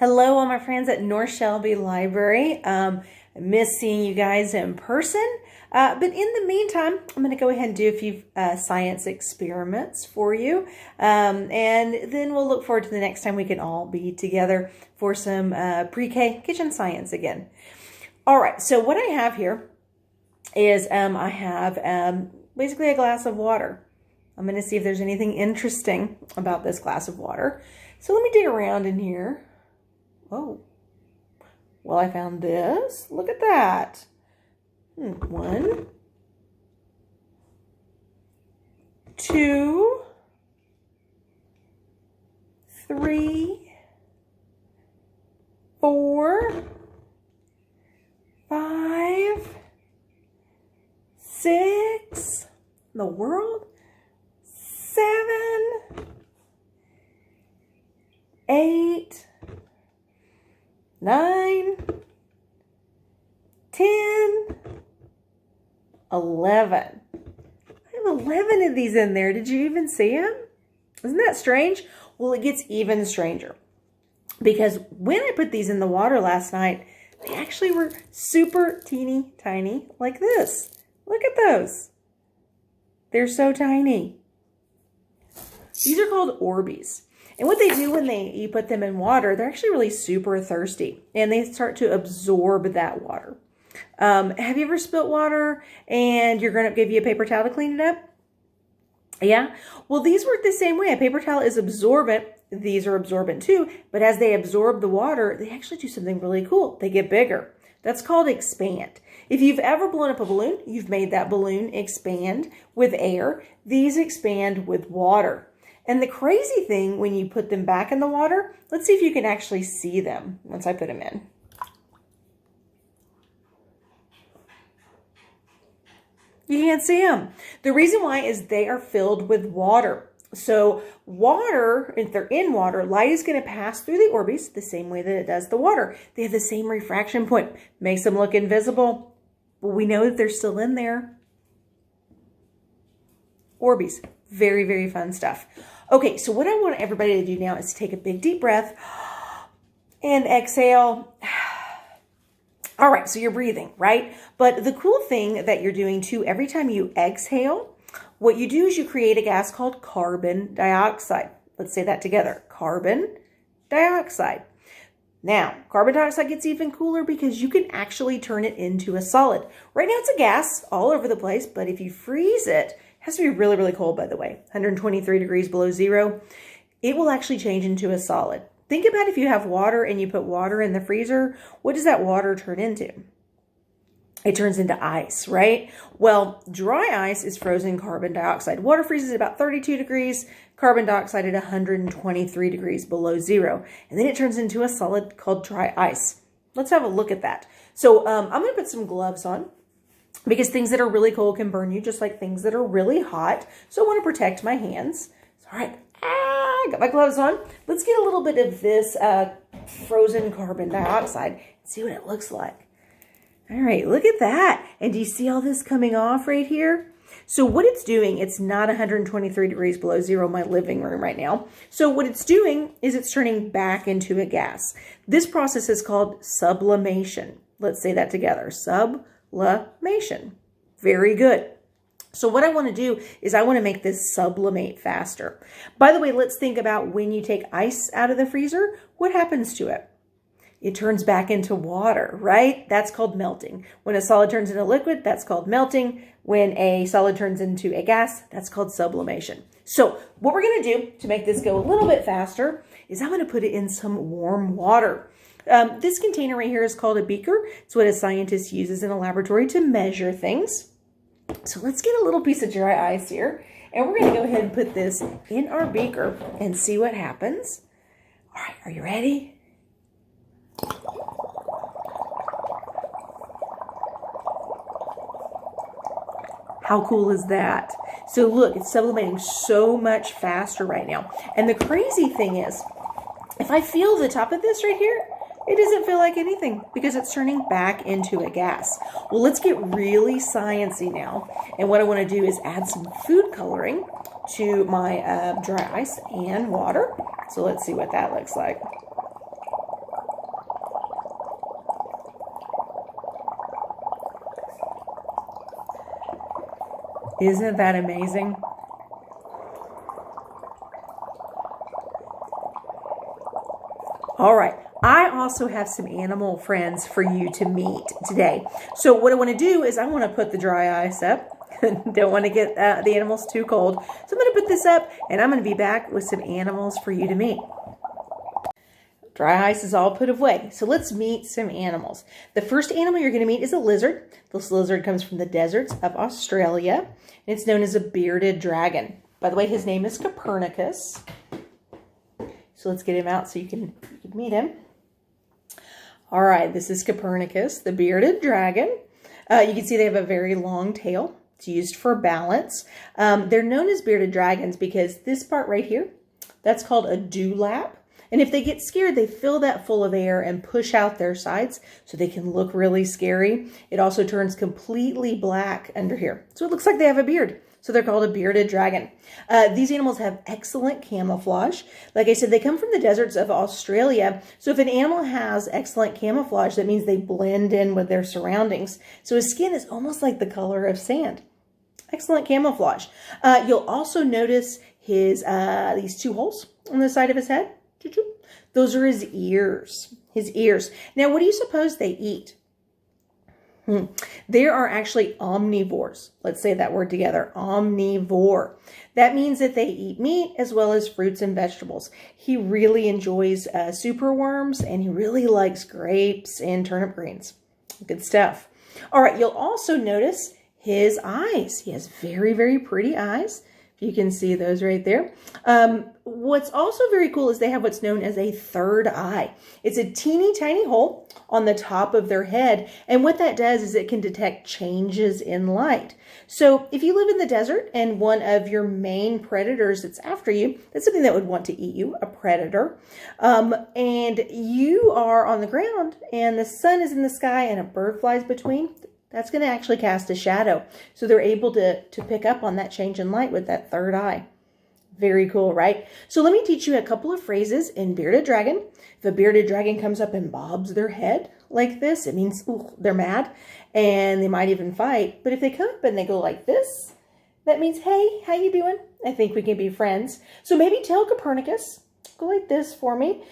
Hello, all my friends at North Shelby Library. I miss seeing you guys in person, but in the meantime, I'm going to go ahead and do a few science experiments for you, and then we'll look forward to the next time we can all be together for some pre-K kitchen science again. All right, so what I have here is I have basically a glass of water. I'm going to see if there's anything interesting about this glass of water. So let me dig around in here. Oh, well, I found this. Look at that. 1, 2, 3, 4, 5, 6, in the world, 7, 8, 9, 10, 11. I have 11 of these in there. Did you even see them? Isn't that strange? Well, it gets even stranger because when I put these in the water last night, they actually were super teeny tiny like this. Look at those. They're so tiny. These are called Orbeez. And what they do when you put them in water, they're actually really super thirsty and they start to absorb that water. Have you ever spilt water and your grown-up gave you a paper towel to clean it up? Yeah? Well, these work the same way. A paper towel is absorbent. These are absorbent too, but as they absorb the water, they actually do something really cool. They get bigger. That's called expand. If you've ever blown up a balloon, you've made that balloon expand with air. These expand with water. And the crazy thing when you put them back in the water, let's see if you can actually see them once I put them in. You can't see them. The reason why is they are filled with water. So water, if they're in water, light is going to pass through the Orbeez the same way that it does the water. They have the same refraction point. Makes them look invisible. Well, we know that they're still in there. Orbeez. Very, very fun stuff. Okay, so what I want everybody to do now is to take a big deep breath and exhale. All right, so you're breathing, right? But the cool thing that you're doing too, every time you exhale, what you do is you create a gas called carbon dioxide. Let's say that together. Carbon dioxide. Now, carbon dioxide gets even cooler because you can actually turn it into a solid. Right now it's a gas all over the place, but if you freeze it, has to be really, really cold, by the way, 123 degrees below zero, it will actually change into a solid. Think about if you have water and you put water in the freezer, what does that water turn into? It turns into ice, right? Well, dry ice is frozen carbon dioxide. Water freezes at about 32 degrees, carbon dioxide at 123 degrees below zero. And then it turns into a solid called dry ice. Let's have a look at that. So I'm going to put some gloves on, because things that are really cold can burn you just like things that are really hot. So I want to protect my hands. All right, got my gloves on. Let's get a little bit of this frozen carbon dioxide and see what it looks like. All right, look at that. And do you see all this coming off right here? So what it's doing, it's not 123 degrees below zero in my living room right now. So what it's doing is it's turning back into a gas. This process is called sublimation. Let's say that together. Sublimation. Very good. So what I want to do is I want to make this sublimate faster. By the way, let's think about when you take ice out of the freezer, what happens to it? It turns back into water, right? That's called melting. When a solid turns into liquid, that's called melting. When a solid turns into a gas, that's called sublimation. So what we're going to do to make this go a little bit faster is I'm going to put it in some warm water. This container right here is called a beaker. It's what a scientist uses in a laboratory to measure things. So let's get a little piece of dry ice here. And we're going to go ahead and put this in our beaker and see what happens. All right, are you ready? How cool is that? So look, it's sublimating so much faster right now. And the crazy thing is, if I feel the top of this right here, it doesn't feel like anything because it's turning back into a gas. Well, let's get really sciencey now. And what I want to do is add some food coloring to my dry ice and water. So let's see what that looks like. Isn't that amazing? All right. I also have some animal friends for you to meet today. So what I want to do is I want to put the dry ice up. Don't want to get the animals too cold. So I'm going to put this up and I'm going to be back with some animals for you to meet. Dry ice is all put away. So let's meet some animals. The first animal you're going to meet is a lizard. This lizard comes from the deserts of Australia. And it's known as a bearded dragon. By the way, his name is Copernicus. So let's get him out so you can meet him. All right, this is Copernicus, the bearded dragon. You can see they have a very long tail. It's used for balance. They're known as bearded dragons because this part right here, that's called a dewlap. And if they get scared, they fill that full of air and push out their sides so they can look really scary. It also turns completely black under here. So it looks like they have a beard. So they're called a bearded dragon. These animals have excellent camouflage. Like I said, they come from the deserts of Australia. So if an animal has excellent camouflage, that means they blend in with their surroundings. So his skin is almost like the color of sand. Excellent camouflage. You'll also notice his these two holes on the side of his head. Those are his ears. His ears. Now, what do you suppose they eat? They are actually omnivores. Let's say that word together. Omnivore. That means that they eat meat as well as fruits and vegetables. He really enjoys superworms and he really likes grapes and turnip greens. Good stuff. All right, you'll also notice his eyes. He has very, very pretty eyes. You can see those right there. What's also very cool is they have what's known as a third eye. It's a teeny tiny hole on the top of their head. And what that does is it can detect changes in light. So if you live in the desert and one of your main predators that's after you, that's something that would want to eat you, a predator, and you are on the ground and the sun is in the sky and a bird flies between, that's going to actually cast a shadow. So they're able to pick up on that change in light with that third eye. Very cool, right? So let me teach you a couple of phrases in bearded dragon. If a bearded dragon comes up and bobs their head like this, it means they're mad and they might even fight. But if they come up and they go like this, that means, hey, how you doing? I think we can be friends. So maybe tell Copernicus, go like this for me.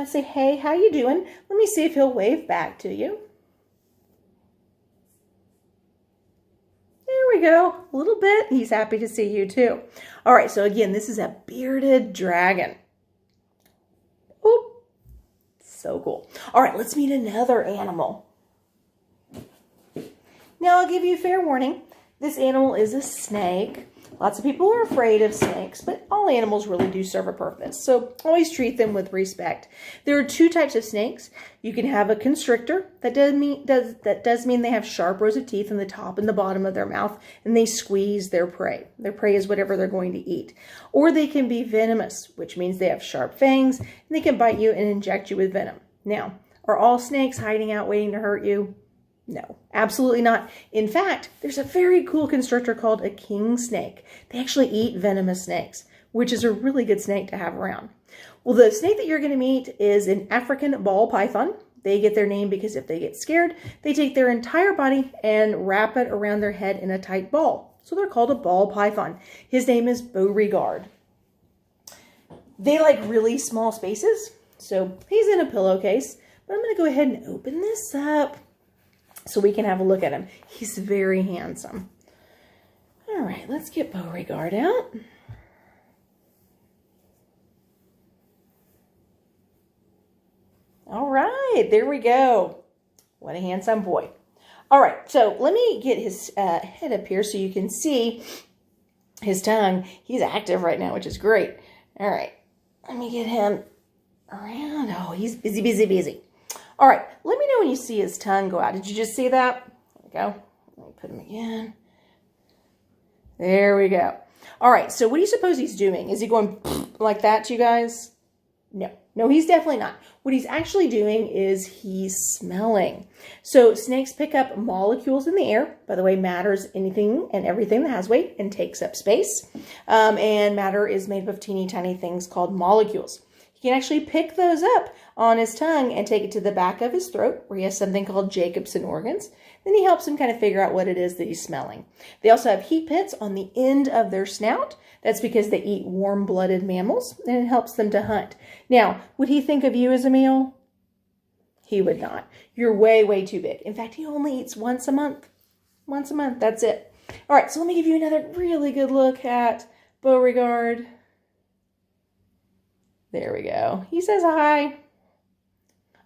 Say, hey, how you doing? Let me see if he'll wave back to you. There we go. A little bit. He's happy to see you too. All right. So again, this is a bearded dragon. Oop. So cool. All right. Let's meet another animal. Now I'll give you fair warning. This animal is a snake. Lots of people are afraid of snakes, but all animals really do serve a purpose. So always treat them with respect. There are two types of snakes. You can have a constrictor. That does mean they have sharp rows of teeth in the top and the bottom of their mouth, and they squeeze their prey. Their prey is whatever they're going to eat. Or they can be venomous, which means they have sharp fangs, and they can bite you and inject you with venom. Now, are all snakes hiding out waiting to hurt you? No, absolutely not. In fact, there's a very cool constrictor called a king snake. They actually eat venomous snakes, which is a really good snake to have around. Well, the snake that you're going to meet is an African ball python. They get their name because if they get scared, they take their entire body and wrap it around their head in a tight ball. So they're called a ball python. His name is Beauregard. They like really small spaces. So he's in a pillowcase, but I'm going to go ahead and open this up so we can have a look at him. He's very handsome. All right, let's get Beauregard out. All right, there we go. What a handsome boy. All right, so let me get his head up here so you can see his tongue. He's active right now, which is great. All right, let me get him around. Oh, he's busy, busy, busy. All right, let me know when you see his tongue go out. Did you just see that? There we go. Let me put him again. There we go. All right, so what do you suppose he's doing? Is he going like that to you guys? No. No, he's definitely not. What he's actually doing is he's smelling. So snakes pick up molecules in the air. By the way, matter is anything and everything that has weight and takes up space. And matter is made up of teeny tiny things called molecules. He can actually pick those up on his tongue and take it to the back of his throat where he has something called Jacobson organs. Then he helps him kind of figure out what it is that he's smelling. They also have heat pits on the end of their snout. That's because they eat warm-blooded mammals, and it helps them to hunt. Now, would he think of you as a meal? He would not. You're way, way too big. In fact, he only eats once a month. Once a month, that's it. All right, so let me give you another really good look at Beauregard. There we go. He says hi.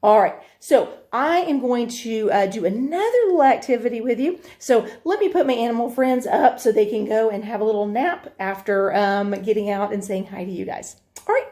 All right, so I am going to do another little activity with you. So let me put my animal friends up so they can go and have a little nap after getting out and saying hi to you guys. All right.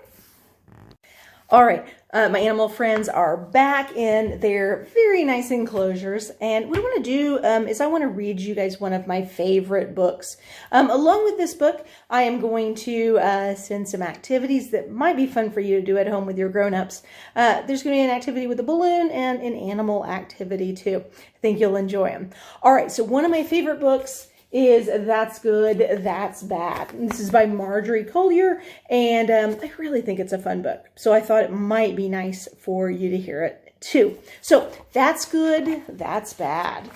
All right, my animal friends are back in their very nice enclosures, and what I want to do is I want to read you guys one of my favorite books. Along with this book, I am going to send some activities that might be fun for you to do at home with your grown-ups. There's going to be an activity with a balloon and an animal activity too. I think you'll enjoy them. All right, so one of my favorite books is That's Good, That's Bad. This is by Marjorie Collier, and I really think it's a fun book. So I thought it might be nice for you to hear it too. So That's Good, That's Bad.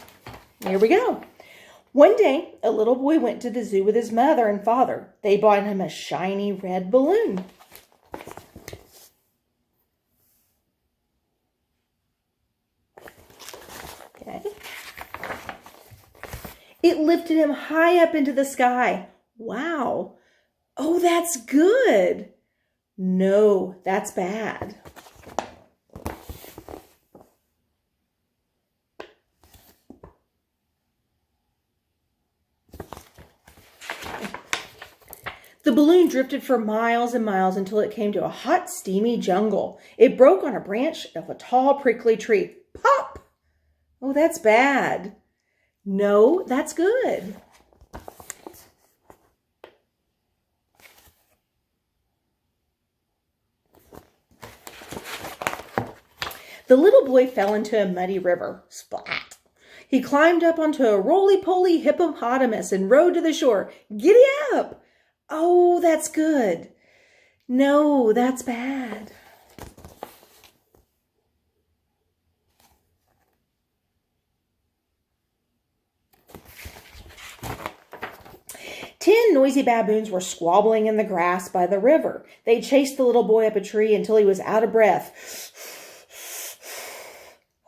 Here we go. One day, a little boy went to the zoo with his mother and father. They bought him a shiny red balloon. Okay. It lifted him high up into the sky. Wow. Oh, that's good. No, that's bad. The balloon drifted for miles and miles until it came to a hot, steamy jungle. It broke on a branch of a tall, prickly tree. Pop! Oh, that's bad. No, that's good. The little boy fell into a muddy river. Splat! He climbed up onto a roly-poly hippopotamus and rode to the shore. Giddy up! Oh, that's good. No, that's bad. Ten noisy baboons were squabbling in the grass by the river. They chased the little boy up a tree until he was out of breath.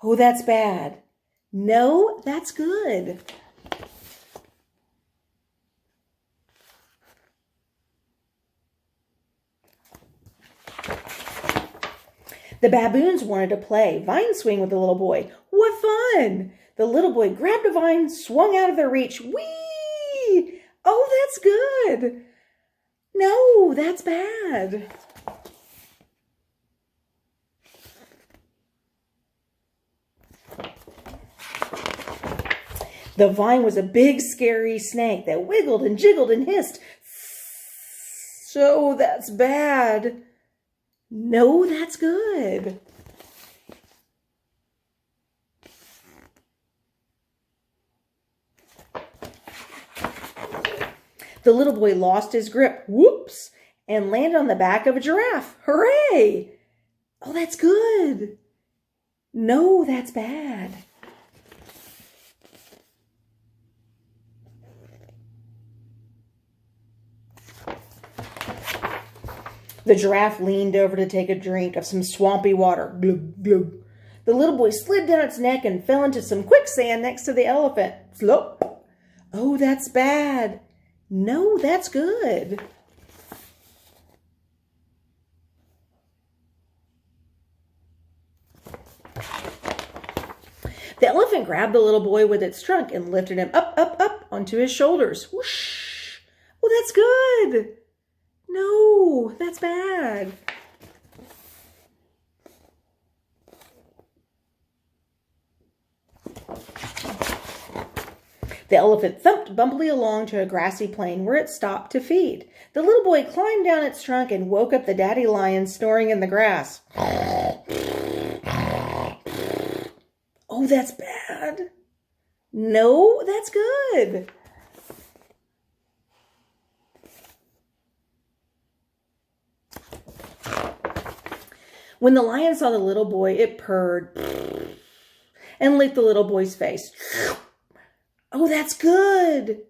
Oh, that's bad. No, that's good. The baboons wanted to play vine swing with the little boy. What fun! The little boy grabbed a vine, swung out of their reach. Whee! Oh, that's good. No, that's bad. The vine was a big, scary snake that wiggled and jiggled and hissed. So that's bad. No, that's good. The little boy lost his grip, whoops, and landed on the back of a giraffe. Hooray! Oh, that's good. No, that's bad. The giraffe leaned over to take a drink of some swampy water. Glug, glug. The little boy slid down its neck and fell into some quicksand next to the elephant. Flop. Oh, that's bad. No, that's good. The elephant grabbed the little boy with its trunk and lifted him up, up, up onto his shoulders. Whoosh! Oh, that's good. No, that's bad. The elephant thumped bumpily along to a grassy plain where it stopped to feed. The little boy climbed down its trunk and woke up the daddy lion snoring in the grass. Oh, that's bad. No, that's good. When the lion saw the little boy, it purred. and lick the little boy's face. Oh, that's good.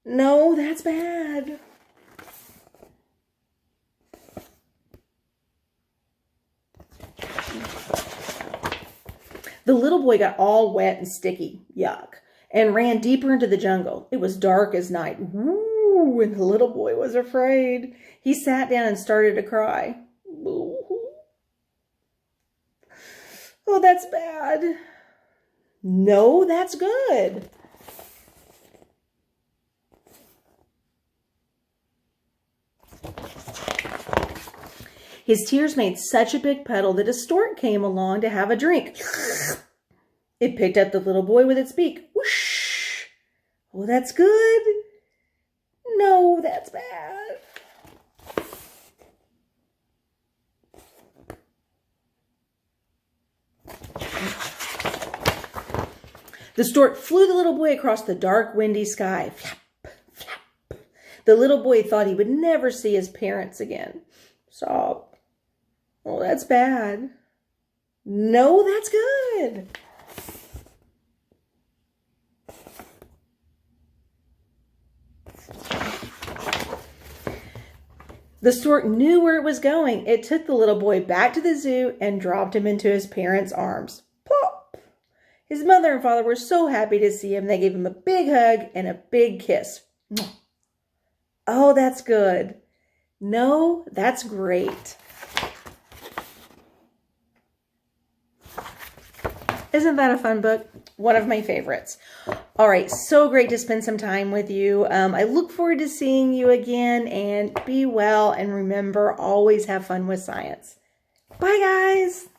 No, that's bad. The little boy got all wet and sticky, yuck, and ran deeper into the jungle. It was dark as night. Woo, and the little boy was afraid. He sat down and started to cry. Ooh. Oh, that's bad. No, that's good. His tears made such a big puddle that a stork came along to have a drink. It picked up the little boy with its beak. Whoosh! Oh, that's good. No, that's bad. The stork flew the little boy across the dark, windy sky. Flap, flap. The little boy thought he would never see his parents again. Sob. Oh, that's bad. No, that's good. The stork knew where it was going. It took the little boy back to the zoo and dropped him into his parents' arms. Plop! His mother and father were so happy to see him, they gave him a big hug and a big kiss. Oh, that's good. No, that's great. Isn't that a fun book? One of my favorites. All right, so great to spend some time with you. I look forward to seeing you again, and be well, and remember, always have fun with science. Bye, guys.